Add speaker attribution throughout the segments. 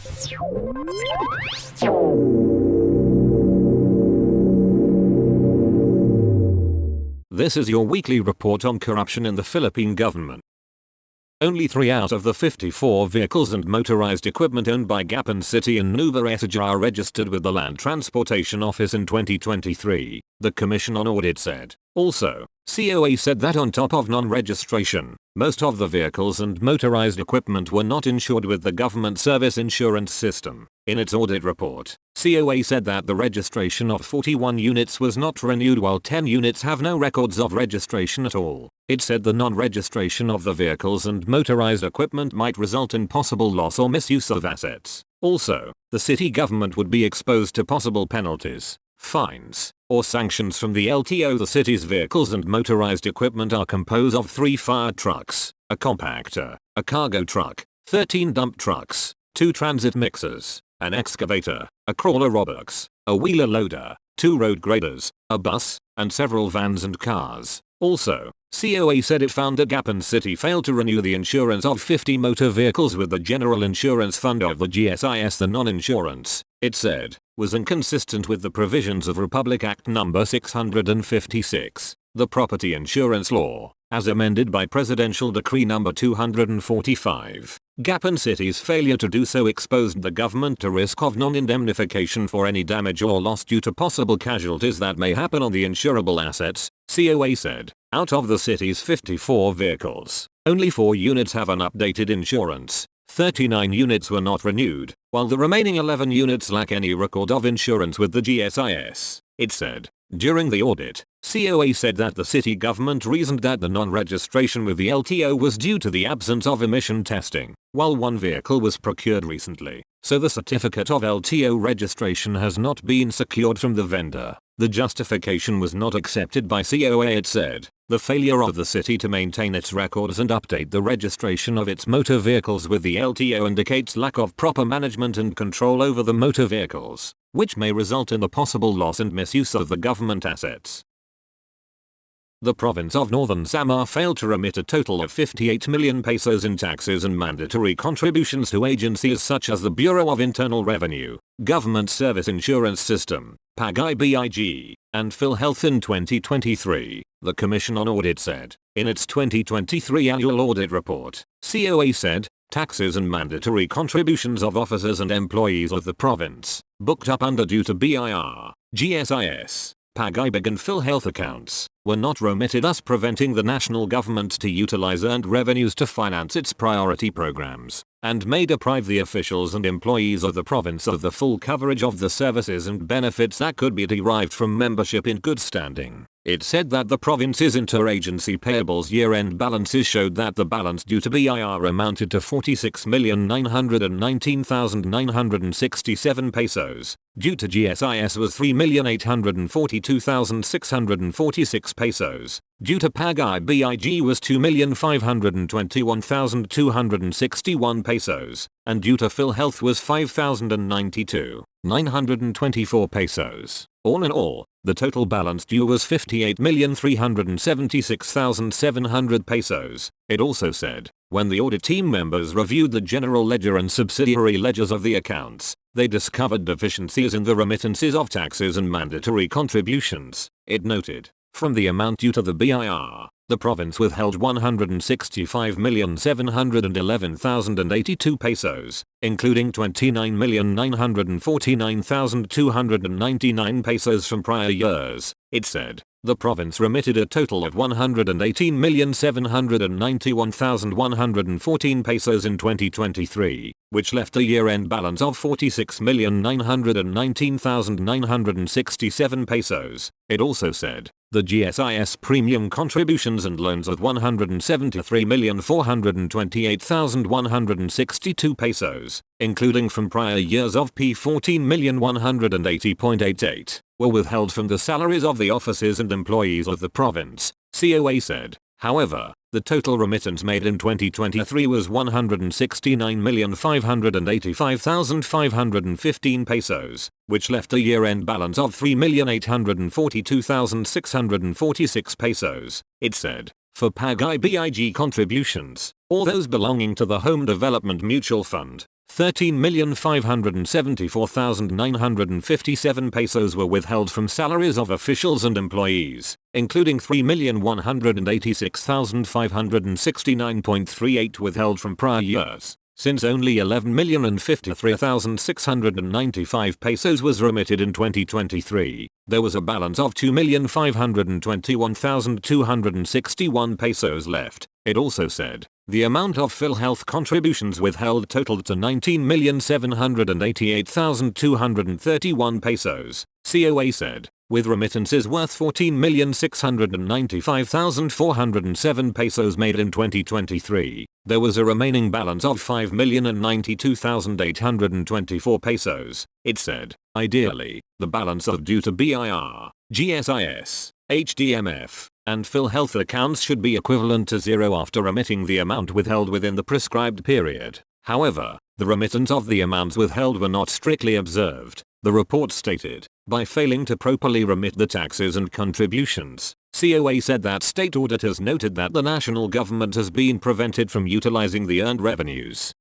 Speaker 1: This is your weekly report on corruption in the Philippine government. Only 3 out of the 54 vehicles and motorized equipment owned by Gapan City in Nueva Ecija are registered with the Land Transportation Office in 2023, the Commission on Audit said. Also, COA said that on top of non-registration, most of the vehicles and motorized equipment were not insured with the government service insurance system. In its audit report, COA said that the registration of 41 units was not renewed while 10 units have no records of registration at all. It said the non-registration of the vehicles and motorized equipment might result in possible loss or misuse of assets. Also, the city government would be exposed to possible penalties, fines, or sanctions from the LTO. The city's vehicles and motorized equipment are composed of 3 fire trucks, a compactor, a cargo truck, 13 dump trucks, 2 transit mixers, an excavator, a crawler robox, a wheeler loader, 2 road graders, a bus, and several vans and cars. Also, COA said it found that Gapan City failed to renew the insurance of 50 motor vehicles with the General Insurance Fund of the GSIS. The non-insurance, it said, was inconsistent with the provisions of Republic Act No. 656, the Property Insurance Law, as amended by Presidential Decree No. 245. Gapan City's failure to do so exposed the government to risk of non-indemnification for any damage or loss due to possible casualties that may happen on the insurable assets, COA said. Out of the city's 54 vehicles, only 4 units have an updated insurance. 39 units were not renewed, while the remaining 11 units lack any record of insurance with the GSIS, it said. During the audit, COA said that the city government reasoned that the non-registration with the LTO was due to the absence of emission testing, while 1 vehicle was procured recently, so the certificate of LTO registration has not been secured from the vendor. The justification was not accepted by COA. It said, the failure of the city to maintain its records and update the registration of its motor vehicles with the LTO indicates lack of proper management and control over the motor vehicles, which may result in the possible loss and misuse of the government assets. The province of Northern Samar failed to remit a total of 58 million pesos in taxes and mandatory contributions to agencies such as the Bureau of Internal Revenue, Government Service Insurance System, PAGI-BIG, and PhilHealth in 2023, the Commission on Audit said. In its 2023 annual audit report, COA said, taxes and mandatory contributions of officers and employees of the province, booked up under due to BIR, GSIS, PAGI-BIG and PhilHealth accounts, were not remitted, thus preventing the national government to utilize earned revenues to finance its priority programs, and may deprive the officials and employees of the province of the full coverage of the services and benefits that could be derived from membership in good standing. It said that the province's interagency payables year-end balances showed that the balance due to BIR amounted to 46,919,967 pesos, due to GSIS was 3,842,646 pesos, due to PAGI-BIG was 2,521,261 pesos, and due to PhilHealth was 5,092,924 pesos. All in all, the total balance due was 58,376,700 pesos. It also said, when the audit team members reviewed the general ledger and subsidiary ledgers of the accounts, they discovered deficiencies in the remittances of taxes and mandatory contributions. It noted, from the amount due to the BIR, the province withheld 165,711,082 pesos, including 29,949,299 pesos from prior years. It said, the province remitted a total of 118,791,114 pesos in 2023, which left a year-end balance of 46,919,967 pesos. It also said, the GSIS premium contributions and loans of 173,428,162 pesos, including from prior years of P14,180.88, were withheld from the salaries of the officers and employees of the province, COA said. However, the total remittance made in 2023 was 169,585,515 pesos, which left a year-end balance of 3,842,646 pesos, it said. For PAGI-BIG contributions, or those belonging to the Home Development Mutual Fund, 13,574,957 pesos were withheld from salaries of officials and employees, including 3,186,569.38 withheld from prior years, since only 11,053,695 pesos was remitted in 2023. There was a balance of 2,521,261 pesos left. It also said, the amount of PhilHealth contributions withheld totaled to 19,788,231 pesos, COA said, with remittances worth 14,695,407 pesos made in 2023. There was a remaining balance of 5,092,824 pesos, it said. Ideally, the balance of due to BIR, GSIS, HDMF, and PhilHealth accounts should be equivalent to zero after remitting the amount withheld within the prescribed period. However, the remittance of the amounts withheld were not strictly observed, the report stated. By failing to properly remit the taxes and contributions, COA said that state auditors noted that the national government has been prevented from utilizing the earned revenues.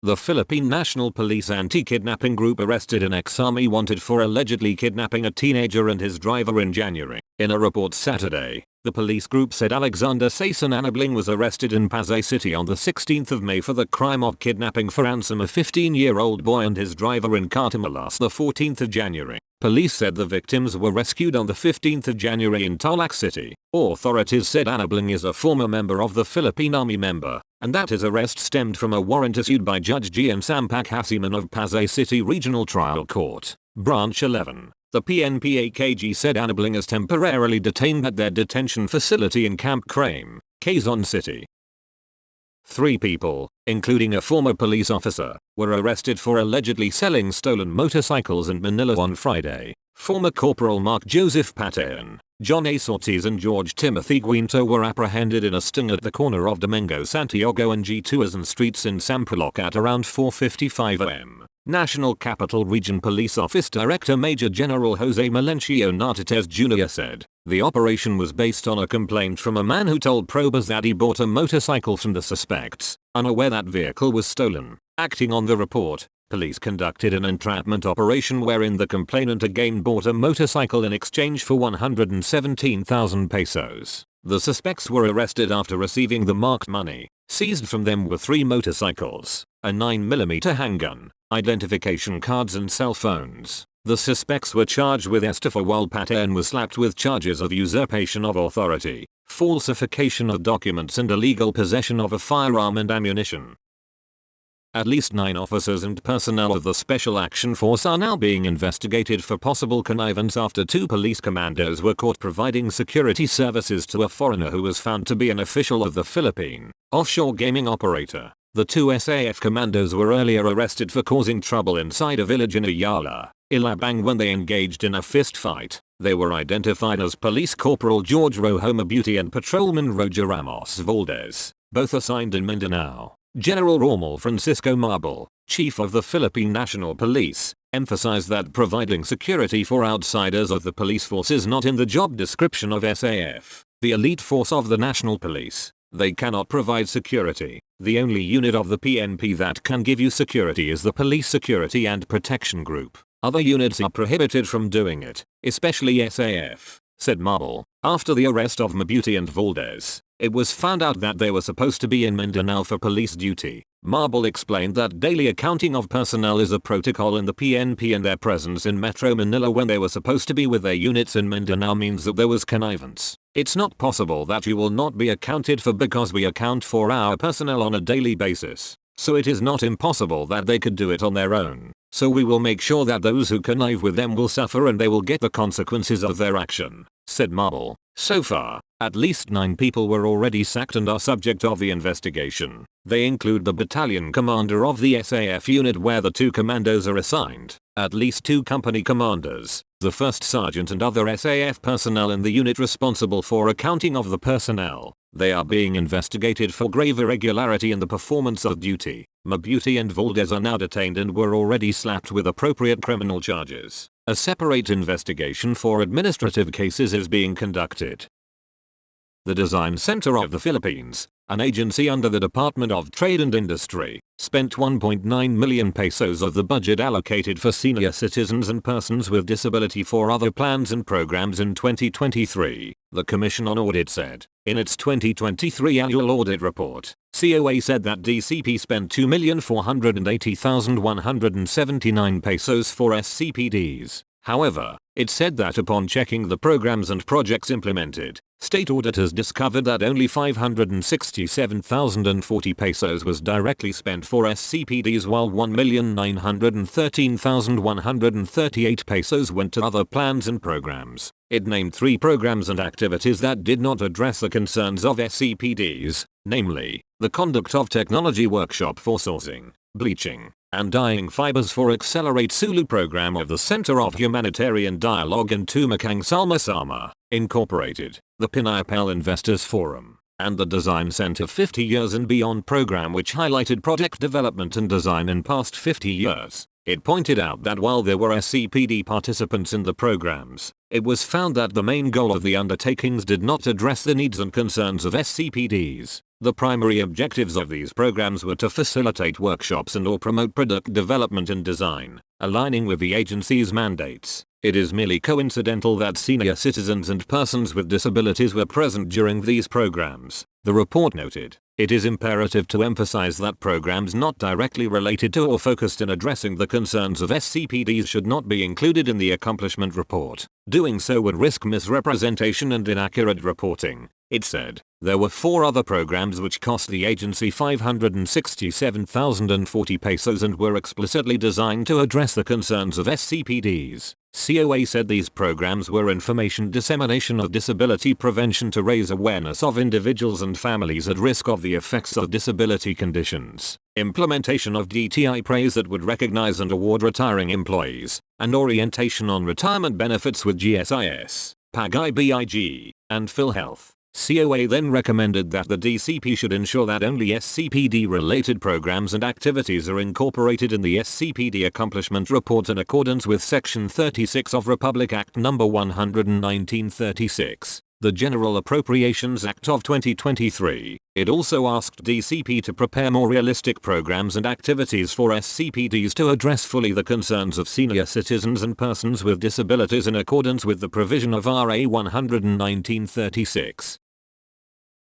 Speaker 1: The Philippine National Police anti-kidnapping group arrested an ex-army wanted for allegedly kidnapping a teenager and his driver in January. In a report Saturday, the police group said Alexander Sason Anabling was arrested in Pasay City on the 16th of May for the crime of kidnapping for ransom a 15-year-old boy and his driver in Catamoulas the 14th of January. Police said the victims were rescued on the 15th of January in Tarlac City. Authorities said Anabling is a former member of the Philippine Army member, and that his arrest stemmed from a warrant issued by Judge Gian Sampak Hasiman of Pasay City Regional Trial Court, Branch 11. The PNP-AKG said Anabling is temporarily detained at their detention facility in Camp Crame, Quezon City. 3 people, including a former police officer, were arrested for allegedly selling stolen motorcycles in Manila on Friday. Former Corporal Mark Joseph Patayan, John A. Ortiz and George Timothy Guinto were apprehended in a sting at the corner of Domingo Santiago and G2 streets in Sampaloc at around 4:55 am. National Capital Region Police Office Director Major General Jose Melencio Nartates Jr. said, the operation was based on a complaint from a man who told probers that he bought a motorcycle from the suspects, unaware that vehicle was stolen. Acting on the report, police conducted an entrapment operation wherein the complainant again bought a motorcycle in exchange for 117,000 pesos. The suspects were arrested after receiving the marked money. Seized from them were 3 motorcycles, a 9mm handgun, identification cards and cell phones. The suspects were charged with estafa while Patayan was slapped with charges of usurpation of authority, falsification of documents and illegal possession of a firearm and ammunition. At least 9 officers and personnel of the Special Action Force are now being investigated for possible connivance after 2 police commandos were caught providing security services to a foreigner who was found to be an official of the Philippine offshore gaming operator. The 2 SAF commandos were earlier arrested for causing trouble inside a village in Ayala, Ilabang when they engaged in a fist fight. They were identified as Police Corporal George Rojo Mabuti and Patrolman Roger Ramos Valdez, both assigned in Mindanao. General Rommel Francisco Marbel, Chief of the Philippine National Police, emphasized that providing security for outsiders of the police force is not in the job description of SAF, the elite force of the National Police. They cannot provide security. The only unit of the PNP that can give you security is the Police Security and Protection Group. Other units are prohibited from doing it, especially SAF, said Marbel. After the arrest of Mabuti and Valdez, it was found out that they were supposed to be in Mindanao for police duty. Marbel explained that daily accounting of personnel is a protocol in the PNP and their presence in Metro Manila when they were supposed to be with their units in Mindanao means that there was connivance. It's not possible that you will not be accounted for because we account for our personnel on a daily basis. So it is not impossible that they could do it on their own. So we will make sure that those who connive with them will suffer and they will get the consequences of their action, said Marbel. So far, at least 9 people were already sacked and are subject of the investigation. They include the battalion commander of the SAF unit where the 2 commandos are assigned, at least 2 company commanders, the 1st sergeant and other SAF personnel in the unit responsible for accounting of the personnel. They are being investigated for grave irregularity in the performance of duty. Mabuti and Valdez are now detained and were already slapped with appropriate criminal charges. A separate investigation for administrative cases is being conducted. The Design Center of the Philippines, an agency under the Department of Trade and Industry, spent 1.9 million pesos of the budget allocated for senior citizens and persons with disability for other plans and programs in 2023, the Commission on Audit said. In its 2023 annual audit report, COA said that DCP spent 2,480,179 pesos for SCPDs. However, it said that upon checking the programs and projects implemented, state auditors discovered that only 567,040 pesos was directly spent for SCPDs while 1,913,138 pesos went to other plans and programs. It named 3 programs and activities that did not address the concerns of SCPDs, namely, the conduct of technology workshop for sourcing, bleaching, and dyeing fibers for Accelerate Sulu program of the Center of Humanitarian Dialogue and Tumakang Sama-Sama, Incorporated, the Pinayapal Investors Forum, and the Design Center 50 Years and Beyond program which highlighted project development and design in past 50 years. It pointed out that while there were SCPD participants in the programs, it was found that the main goal of the undertakings did not address the needs and concerns of SCPDs. The primary objectives of these programs were to facilitate workshops and/or promote product development and design, aligning with the agency's mandates. It is merely coincidental that senior citizens and persons with disabilities were present during these programs, the report noted. It is imperative to emphasize that programs not directly related to or focused in addressing the concerns of SCPDs should not be included in the accomplishment report. Doing so would risk misrepresentation and inaccurate reporting, it said. There were 4 other programs which cost the agency 567,040 pesos and were explicitly designed to address the concerns of SCPDs. COA said these programs were information dissemination of disability prevention to raise awareness of individuals and families at risk of the effects of disability conditions, implementation of DTI praise that would recognize and award retiring employees, and orientation on retirement benefits with GSIS, PAG-IBIG, and PhilHealth. COA then recommended that the DCP should ensure that only SCPD-related programs and activities are incorporated in the SCPD Accomplishment Report in accordance with Section 36 of Republic Act No. 11936, the General Appropriations Act of 2023. It also asked DCP to prepare more realistic programs and activities for SCPDs to address fully the concerns of senior citizens and persons with disabilities in accordance with the provision of RA 11936.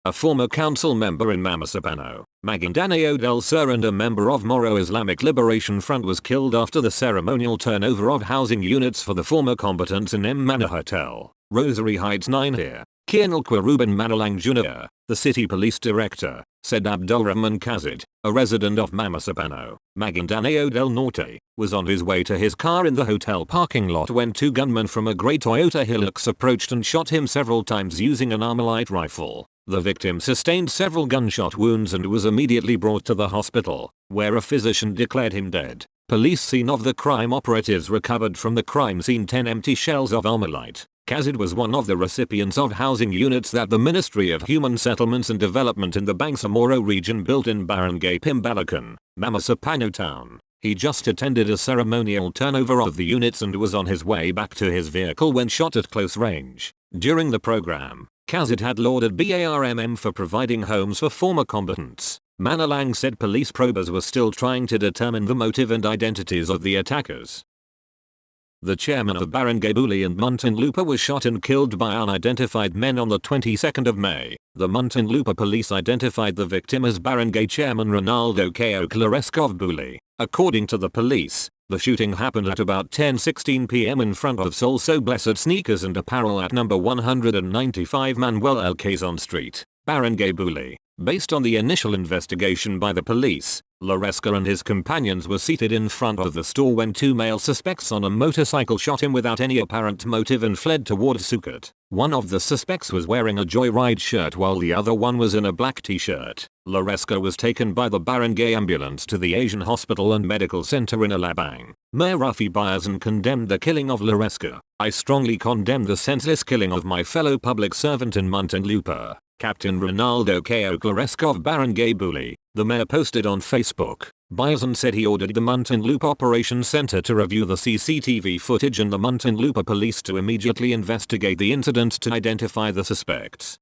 Speaker 1: A former council member in Mamasapano, Maguindanao del Sur and a member of Moro Islamic Liberation Front was killed after the ceremonial turnover of housing units for the former combatants in M. Manor Hotel, Rosary Heights 9 here. Colonel Ruben Manalang Jr., the city police director, said Abdulrahman Kazid, a resident of Mamasapano, Maguindanao del Norte, was on his way to his car in the hotel parking lot when 2 gunmen from a grey Toyota Hilux approached and shot him several times using an Armalite rifle. The victim sustained several gunshot wounds and was immediately brought to the hospital, where a physician declared him dead. Police scene of the crime operatives recovered from the crime scene 10 empty shells of Armalite. Kazid was one of the recipients of housing units that the Ministry of Human Settlements and Development in the Bangsamoro region built in Barangay Pimbalacan, Mamasapano town. He just attended a ceremonial turnover of the units and was on his way back to his vehicle when shot at close range. During the program, Kazid had lauded BARMM for providing homes for former combatants. Manalang said police probers were still trying to determine the motive and identities of the attackers. The chairman of Barangay Buli and Muntinlupa was shot and killed by unidentified men on the 22nd of May. The Muntinlupa police identified the victim as Barangay Chairman Ronaldo Ko Claresco of Buli. According to the police, the shooting happened at about 10:16 p.m. in front of Sol So Blessed Sneakers and Apparel at number 195 Manuel L. Quezon Street, Barangay Buli. Based on the initial investigation by the police, Laresca and his companions were seated in front of the store when 2 male suspects on a motorcycle shot him without any apparent motive and fled towards Sucat. One of the suspects was wearing a Joyride shirt while the other one was in a black t-shirt. Laresca was taken by the barangay ambulance to the Asian Hospital and Medical Center in Alabang. Mayor Rafi Bayazan condemned the killing of Laresca. "I strongly condemn the senseless killing of my fellow public servant in Muntinlupa, Captain Ronaldo Ko Claresco of Barangay Buli," the mayor posted on Facebook. Bayazan said he ordered the Muntinlupa Operations Center to review the CCTV footage and the Muntinlupa police to immediately investigate the incident to identify the suspects.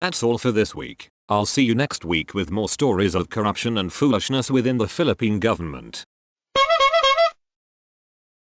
Speaker 1: That's all for this week. I'll see you next week with more stories of corruption and foolishness within the Philippine government.